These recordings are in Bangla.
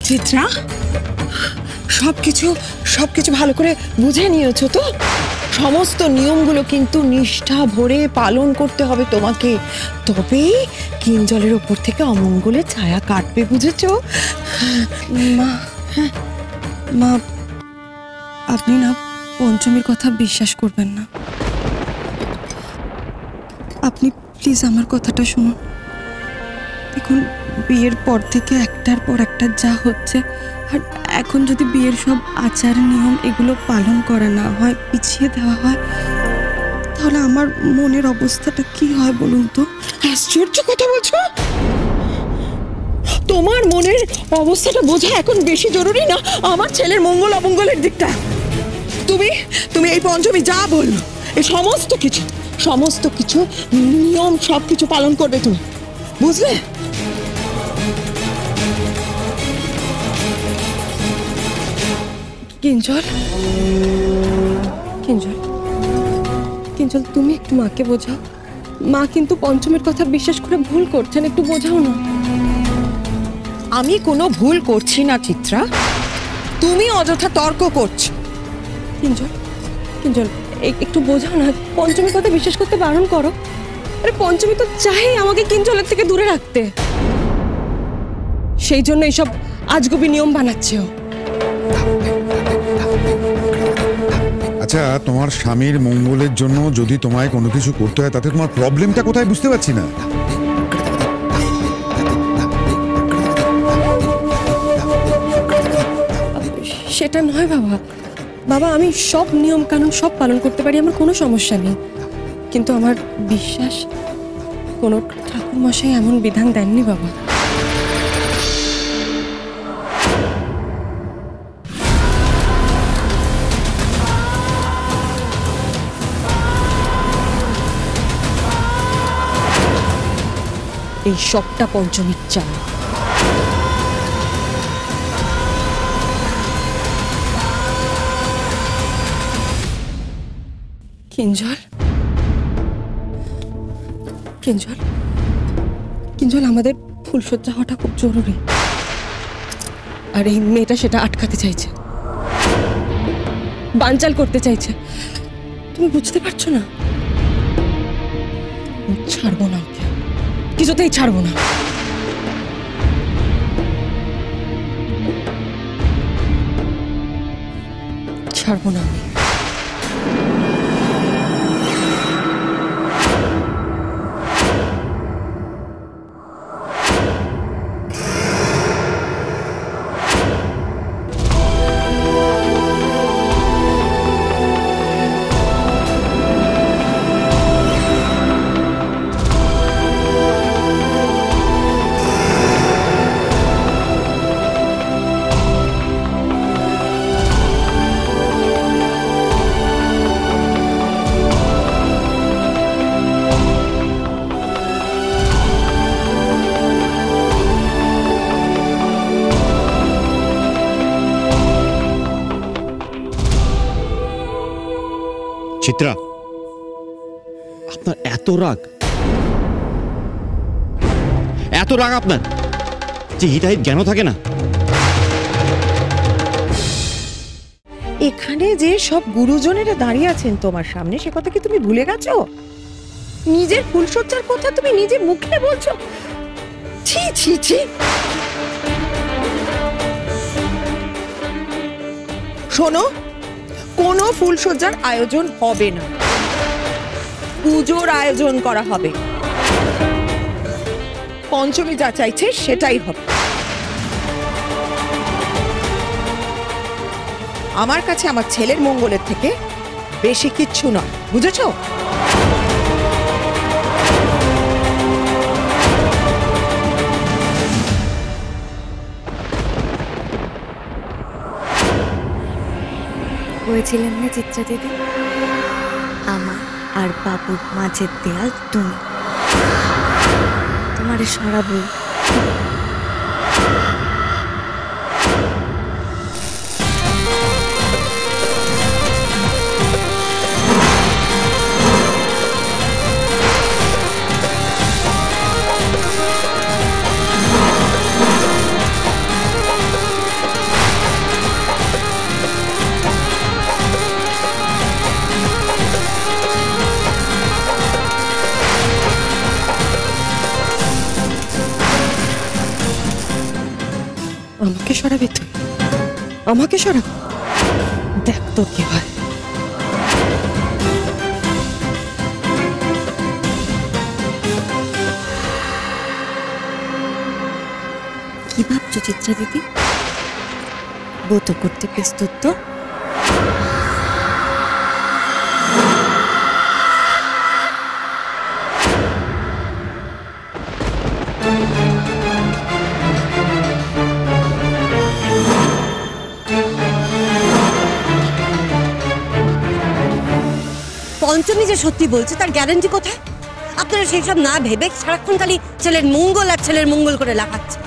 চিত্রা, সবকিছু সবকিছু ভালো করে বুঝে নিয়েছো তো? সমস্ত নিয়মগুলো কিন্তু নিষ্ঠা ভরে পালন করতে হবে তোমাকে, তবেই কিঞ্জলের ওপর থেকে অমঙ্গলের ছায়া কাটবে, বুঝেছো? মা, মা, আপনি না পঞ্চমীর কথা বিশ্বাস করবেন না। আপনি প্লিজ আমার কথাটা শুনুন। দেখুন, বিয়ের পর থেকে একটার পর একটা যা হচ্ছে, আর এখন যদি বিয়ের সব আচার নিয়ম এগুলো পালন করা না হয়, পিছিয়ে দেওয়া হয়, তাহলে আমার মনের অবস্থাটা কি হয় বলুন তো? আশ্চর্য কথা বলছো। তোমার মনের অবস্থাটা বোঝা এখন বেশি জরুরি না আমার ছেলের মঙ্গল অমঙ্গলের দিকটা? তুমি তুমি এই পঞ্চমী যা বললো, এই সমস্ত কিছু নিয়ম সবকিছু পালন করবে তুমি, বুঝলে? কিঞ্জল, কিঞ্জল, কিঞ্জল, তুমি একটু মাকে বোঝাও। মা কিন্তু পঞ্চমীর কথা বিশ্বাস করে ভুল করছেন, একটু বোঝাও না। আমি কোনো ভুল করছি না চিত্রা, তুমি অযথা তর্ক করছো। কিঞ্জল, কিঞ্জল, একটু বোঝাও না, পঞ্চমীর কথা বিশ্বাস করতে বারণ করো। আরে পঞ্চমী তো চাই আমাকে কিঞ্জলের থেকে দূরে রাখতে, সেই জন্য এইসব আজগুবি নিয়ম বানাচ্ছে ও। আচ্ছা, তোমার স্বামীর মঙ্গলের জন্য যদি তোমায় কোনো কিছু করতে হয়, তাতে তোমার প্রবলেমটা কোথায় বুঝতে পারছি না। সেটা নয় বাবা, বাবা আমি সব নিয়ম কানুন সব পালন করতে পারি, আমার কোনো সমস্যা নেই, কিন্তু আমার বিশ্বাস কোনো ঠাকুর মশাই এমন বিধান দেননি বাবা। এই সবটা পঞ্চমীর চাল। কিঞ্জল, কিঞ্জল, কিঞ্জল, আমাদের ফুলসজ্জা হওয়াটা খুব জরুরি, আর এই মেয়েটা সেটা আটকাতে চাইছে, বানচাল করতে চাইছে। তুমি বুঝতে পারছো না? ছাড়বো না ওকে, কিছুতেই ছাড়বো না। ছাড়বো না আমি। চিত্রা, আপনার এত রাগ আপনার যে হিতাহিত জ্ঞানও থাকে না? এখানে যে সব গুরুজনেরা দাঁড়িয়ে আছেন তোমার সামনে, সে কথা কি তুমি ভুলে গেছো? নিজের ফুলসজ্জার কথা তুমি নিজে মুখে বলছো? ছি ছি ছি। শোনো, কোনো ফুলসজ্জার আয়োজন হবে না, পুজোর আয়োজন করা হবে। পঞ্চমী যা চাইছে সেটাই হবে। আমার কাছে আমার ছেলের মঙ্গলের থেকে বেশি কিচ্ছু নয়, বুঝেছো? বলেছিলেন না চিত্রা দিদি, আমার আর বাবুর মাঝের দেয়াল তুমি, তোমারে সরাবো। আমাকে সরাবি তুই? আমাকে সরাবি? দেখ তোর কি হয়। কি ভাবছো চিত্রা দিদি? ব্রত করতে প্রস্তুত তো? পঞ্চমী যে সত্যি বলছে তার গ্যারান্টি কোথায়? আপনারা সেই সব না ভেবে সারাক্ষণ খালি ছেলের মঙ্গল আর ছেলের মঙ্গল করে লাফাচ্ছে।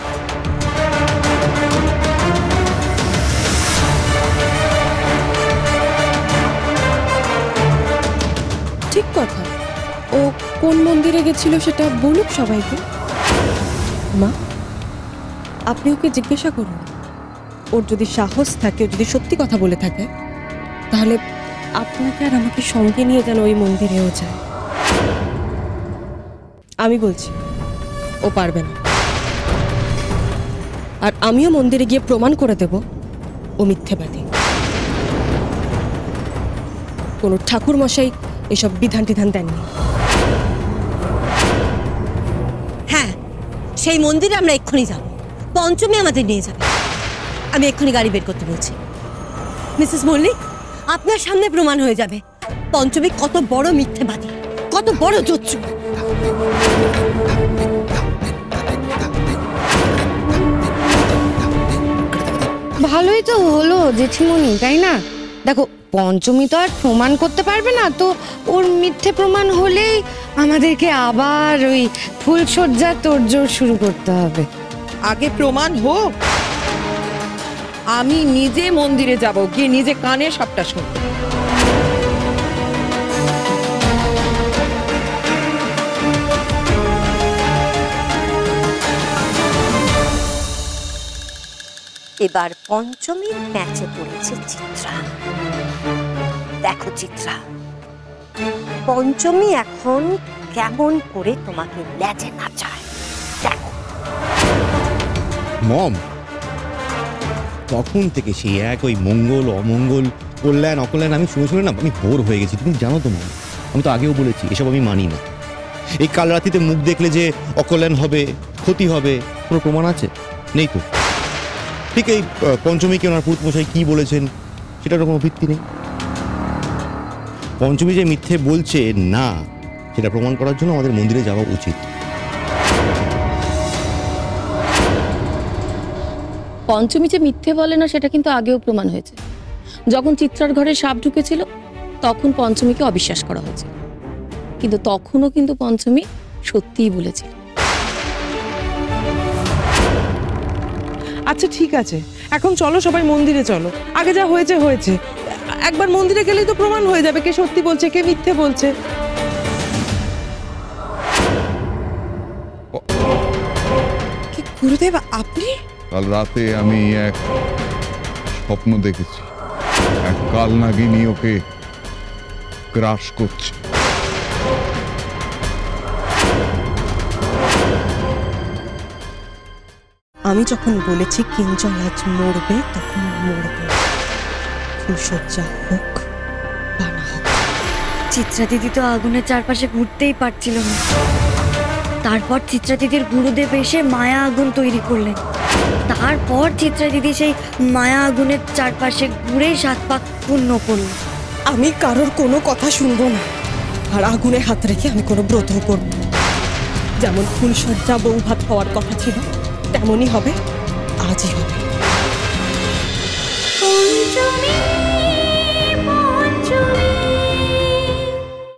ঠিক কথা। ও কোন মন্দিরে গেছিল সেটা বলুক সবাইকে। মা, আপনি ওকে জিজ্ঞাসা করুন। ওর যদি সাহস থাকে, ও যদি সত্যি কথা বলে থাকে, তাহলে আপনাকে আর আমাকে সঙ্গে নিয়ে যেন ওই মন্দিরেও যায়। আমি বলছি ও পারবে না। আর আমিও মন্দিরে গিয়ে প্রমাণ করে দেব ও মিথ্যেবাদী। কোনো ঠাকুর মশাই এসব বিধান টিধান দেননি। হ্যাঁ, সেই মন্দিরে আমরা এক্ষুনি যাব। পঞ্চমী আমাদের নিয়ে যাবে। আমি এক্ষুনি গাড়ি বের করতে বলছি। মিসেস মল্লিক, আপনার সামনে প্রমাণ হয়ে যাবে পঞ্চমী কত বড় মিথ্যেবাদী, কত বড় জোচ্চু। ভালোই তো হলো জেঠিমণি, তাই না? দেখো, পঞ্চমী তো আর প্রমাণ করতে পারবে না, তো ওর মিথ্যে প্রমাণ হলেই আমাদেরকে আবার ওই ফুলসজ্জা তোড়জোড় শুরু করতে হবে। আগে প্রমাণ হোক। আমি নিজে মন্দিরে যাব, গিয়ে নিজে কানে সবটা শুনব। এবার পঞ্চমীর ম্যাচে পড়েছে চিত্রা। দেখো চিত্রা, পঞ্চমী এখন কেমন করে তোমাকে লেজে নাচায় দেখো। মম, তখন থেকে সেই এক ওই মঙ্গল অমঙ্গল, কল্যাণ অকল্যাণ আমি শুনে শুনে না আমি বোর হয়ে গেছি। তুমি জানো তো মম, আমি তো আগেও বলেছি এসব আমি মানি না। এই কাল রাত্রিতে মুখ দেখলে যে অকল্যাণ হবে, ক্ষতি হবে, কোনো প্রমাণ আছে? নেই তো। ঠিক এই পঞ্চমীকে ওনার পুরুত মশাই কি বলেছেন সেটার কোনো ভিত্তি নেই। পঞ্চমী যে মিথ্যে বলছে না, সেটা প্রমাণ করার জন্য আমাদের মন্দিরে যাওয়া উচিত। পঞ্চমী যে মিথ্যে বলে না সেটা কিন্তু আগেও প্রমাণ হয়েছে। যখন চিত্রার ঘরে সাপ ঢুকেছিল তখন পঞ্চমীকে অবিশ্বাস করা হয়েছিল, কিন্তু তখনও কিন্তু পঞ্চমী সত্যিই বলেছিল। আচ্ছা ঠিক আছে, এখন চলো সবাই মন্দিরে চলো। আগে যা হয়েছে হয়েছে, একবার মন্দিরে গেলেই তো প্রমাণ হয়ে যাবে কে সত্যি বলছে কে মিথ্যে বলছে। গুরুদেব, আপনি? কাল রাতে আমি এক স্বপ্ন দেখেছি, এক কালনাগিনী ওকে গ্রাস করছে। আমি যখন বলেছি কিঞ্জল আজ মরবে, তখন মরবে। ফুলসজ্জা হোক বা না হোক। চিত্রা দিদি তো আগুনের চারপাশে ঘুরতেই পারছিল না। তারপর চিত্রা দিদির গুরুদেব এসে মায়া আগুন তৈরি করলেন। তারপর চিত্রা দিদি সেই মায়া আগুনের চারপাশে ঘুরে 7 পাক পূর্ণ করলেন। আমি কারোর কোনো কথা শুনবো না, আর আগুনে হাত রেখে আমি কোনো ব্রত করব না। যেমন ফুলসজ্জা বউ ভাত হওয়ার কথা ছিল তেমনই হবে, আজই হবে।